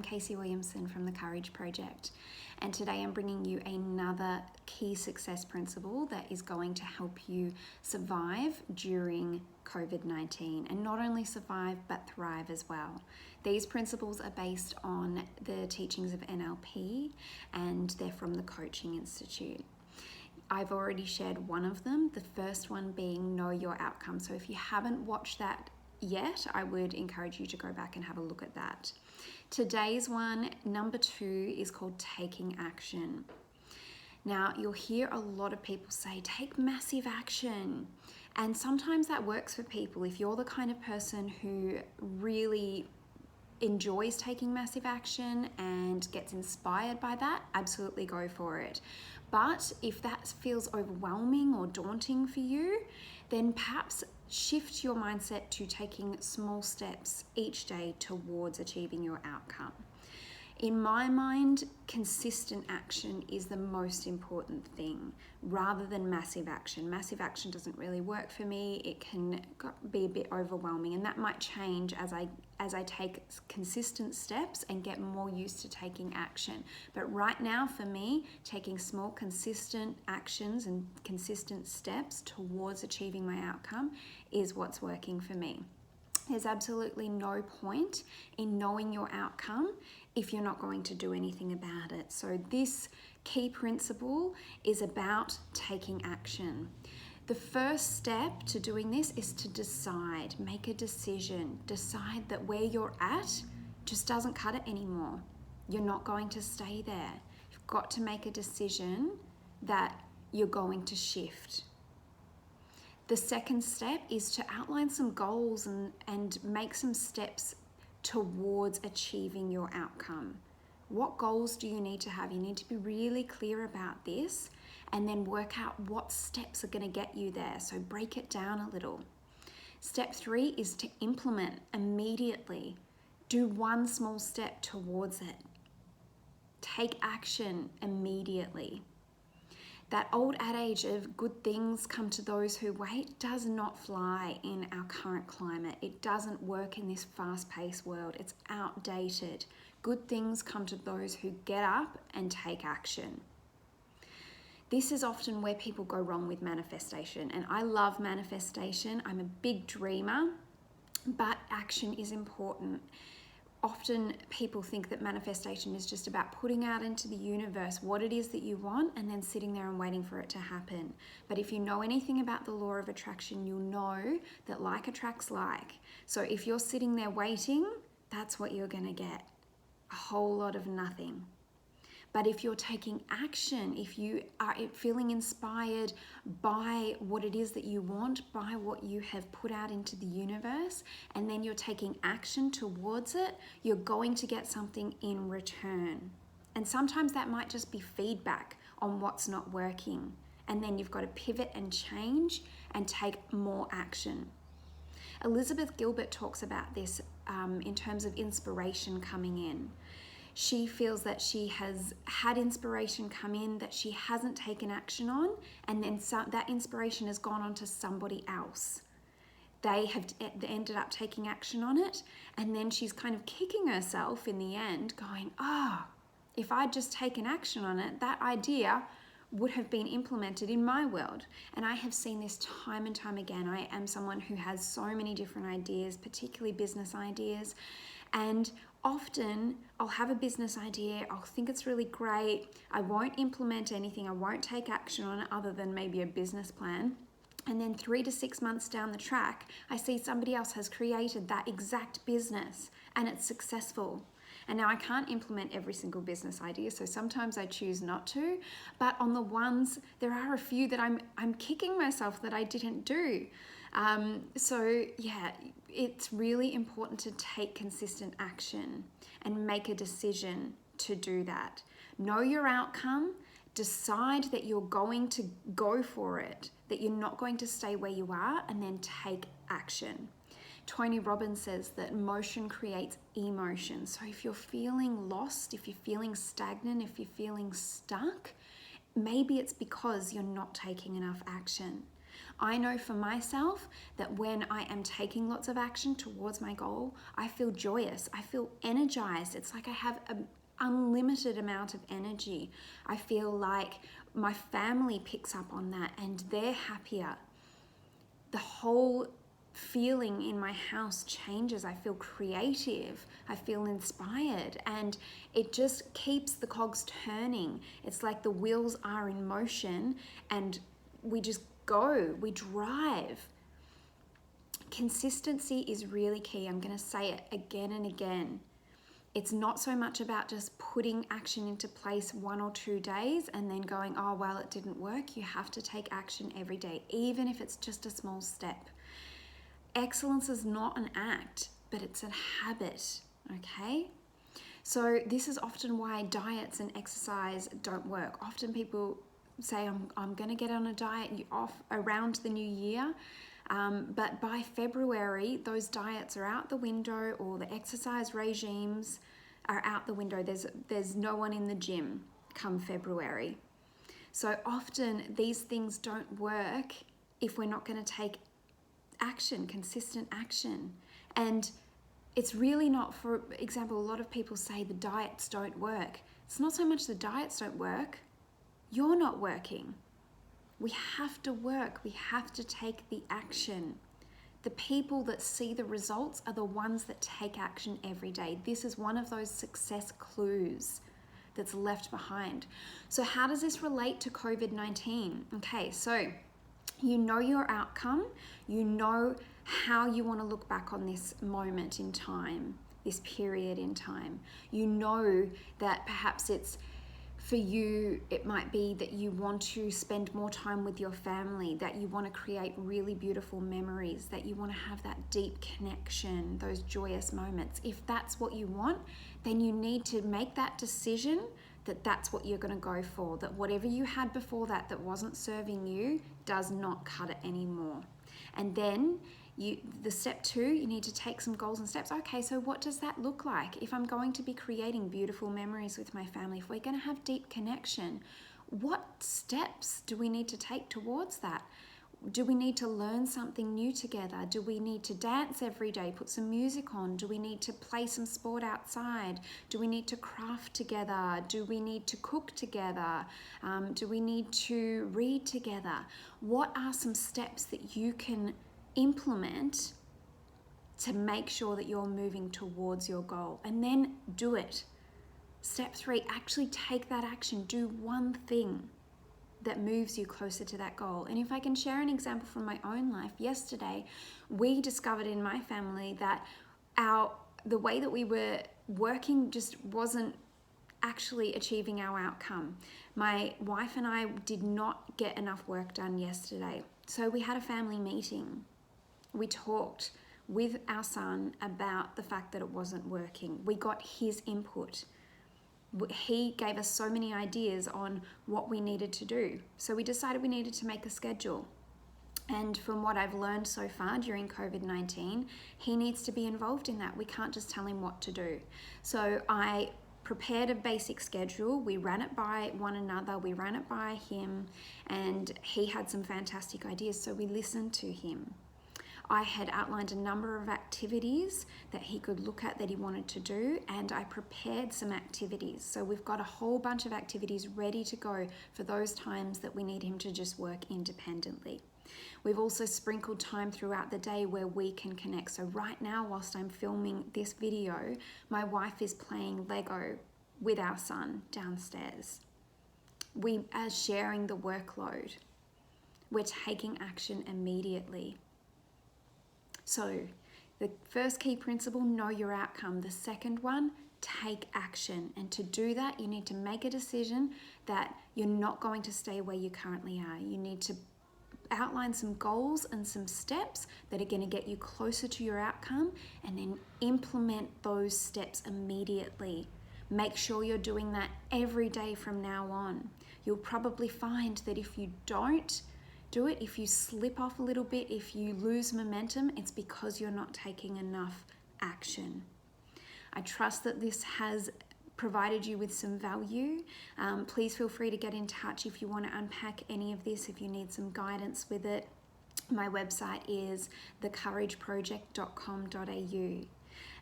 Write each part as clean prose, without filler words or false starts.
I'm Casey Williamson from the Courage Project, and today I'm bringing you another key success principle that is going to help you survive during COVID-19, and not only survive but thrive as well. These principles are based on the teachings of NLP, and they're from the Coaching Institute. I've already shared one of them, the first one being know your outcome. So if you haven't watched that yet, I would encourage you to go back and have a look at that. Today's one, number 2, is called taking action. Now, you'll hear a lot of people say, take massive action. And sometimes that works for people. If you're the kind of person who really enjoys taking massive action and gets inspired by that, absolutely go for it. But if that feels overwhelming or daunting for you, then perhaps shift your mindset to taking small steps each day towards achieving your outcome. In my mind, consistent action is the most important thing rather than massive action. Massive action doesn't really work for me. It can be a bit overwhelming, and that might change as I take consistent steps and get more used to taking action. But right now for me, taking small consistent actions and consistent steps towards achieving my outcome is what's working for me. There's absolutely no point in knowing your outcome if you're not going to do anything about it. So this key principle is about taking action. The first step to doing this is to decide, make a decision, decide that where you're at just doesn't cut it anymore. You're not going to stay there. You've got to make a decision that you're going to shift. The second step is to outline some goals and make some steps towards achieving your outcome. What goals do you need to have? You need to be really clear about this and then work out what steps are going to get you there. So break it down a little. Step 3 is to implement immediately. Do one small step towards it. Take action immediately. That old adage of good things come to those who wait does not fly in our current climate. It doesn't work in this fast-paced world. It's outdated. Good things come to those who get up and take action. This is often where people go wrong with manifestation, and I love manifestation. I'm a big dreamer, but action is important. Often people think that manifestation is just about putting out into the universe what it is that you want and then sitting there and waiting for it to happen. But if you know anything about the law of attraction, you'll know that like attracts like. So if you're sitting there waiting, that's what you're going to get. A whole lot of nothing. But if you're taking action, if you are feeling inspired by what it is that you want, by what you have put out into the universe, and then you're taking action towards it, you're going to get something in return. And sometimes that might just be feedback on what's not working. And then you've got to pivot and change and take more action. Elizabeth Gilbert talks about this in terms of inspiration coming in. She feels that she has had inspiration come in that she hasn't taken action on, and then that inspiration has gone on to somebody else. They have ended up taking action on it, and then she's kind of kicking herself in the end, going, if I'd just taken action on it, that idea would have been implemented in my world. And I have seen this time and time again. I am someone who has so many different ideas, particularly business ideas, and often I'll have a business idea, I'll think it's really great, I won't implement anything, I won't take action on it other than maybe a business plan. And then 3 to 6 months down the track, I see somebody else has created that exact business and it's successful. And now I can't implement every single business idea, so sometimes I choose not to. But on the ones, there are a few that I'm kicking myself that I didn't do. So yeah, it's really important to take consistent action and make a decision to do that. Know your outcome, decide that you're going to go for it, that you're not going to stay where you are, and then take action. Tony Robbins says that motion creates emotion. So if you're feeling lost, if you're feeling stagnant, if you're feeling stuck, maybe it's because you're not taking enough action. I know for myself that when I am taking lots of action towards my goal, I feel joyous, I feel energized. It's like I have an unlimited amount of energy. I feel like my family picks up on that and they're happier. The whole feeling in my house changes. I feel creative, I feel inspired, and it just keeps the cogs turning. It's like the wheels are in motion and we just go, we drive. Consistency is really key. I'm going to say it again and again. It's not so much about just putting action into place 1 or 2 days and then going, oh, well, it didn't work. You have to take action every day, even if it's just a small step. Excellence is not an act, but it's a habit, okay? So this is often why diets and exercise don't work. Often people say, I'm going to get on a diet off around the new year. But by February, those diets are out the window, or the exercise regimes are out the window. There's no one in the gym come February. So often these things don't work if we're not going to take action, consistent action. And it's really not, for example, a lot of people say the diets don't work. It's not so much the diets don't work, you're not working. We have to work. We have to take the action. The people that see the results are the ones that take action every day. This is one of those success clues that's left behind. So how does this relate to COVID-19? Okay, so you know your outcome. You know how you want to look back on this moment in time, this period in time. You know that perhaps it's, for you, it might be that you want to spend more time with your family, that you want to create really beautiful memories, that you want to have that deep connection, those joyous moments. If that's what you want, then you need to make that decision that that's what you're going to go for, that whatever you had before that wasn't serving you does not cut it anymore. And then the step 2, you need to take some goals and steps. Okay, so what does that look like? If I'm going to be creating beautiful memories with my family, if we're going to have deep connection, what steps do we need to take towards that? Do we need to learn something new together? Do we need to dance every day, put some music on? Do we need to play some sport outside? Do we need to craft together? Do we need to cook together? Do we need to read together? What are some steps that you can implement to make sure that you're moving towards your goal? And then do it. Step 3, actually take that action. Do one thing that moves you closer to that goal. And if I can share an example from my own life, yesterday we discovered in my family that the way that we were working just wasn't actually achieving our outcome. My wife and I did not get enough work done yesterday. So we had a family meeting. We talked with our son about the fact that it wasn't working. We got his input. He gave us so many ideas on what we needed to do. So we decided we needed to make a schedule. And from what I've learned so far during COVID-19, he needs to be involved in that. We can't just tell him what to do. So I prepared a basic schedule. We ran it by one another. We ran it by him, and he had some fantastic ideas. So we listened to him. I had outlined a number of activities that he could look at that he wanted to do, and I prepared some activities. So we've got a whole bunch of activities ready to go for those times that we need him to just work independently. We've also sprinkled time throughout the day where we can connect. So right now, whilst I'm filming this video, my wife is playing Lego with our son downstairs. We are sharing the workload. We're taking action immediately. So the first key principle, know your outcome. The second one, take action. And to do that, you need to make a decision that you're not going to stay where you currently are. You need to outline some goals and some steps that are going to get you closer to your outcome, and then implement those steps immediately. Make sure you're doing that every day from now on. You'll probably find that if you don't do it, if you slip off a little bit, if you lose momentum, it's because you're not taking enough action. I trust that this has provided you with some value. Please feel free to get in touch if you want to unpack any of this, if you need some guidance with it. My website is thecourageproject.com.au,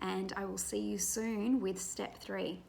and I will see you soon with step 3.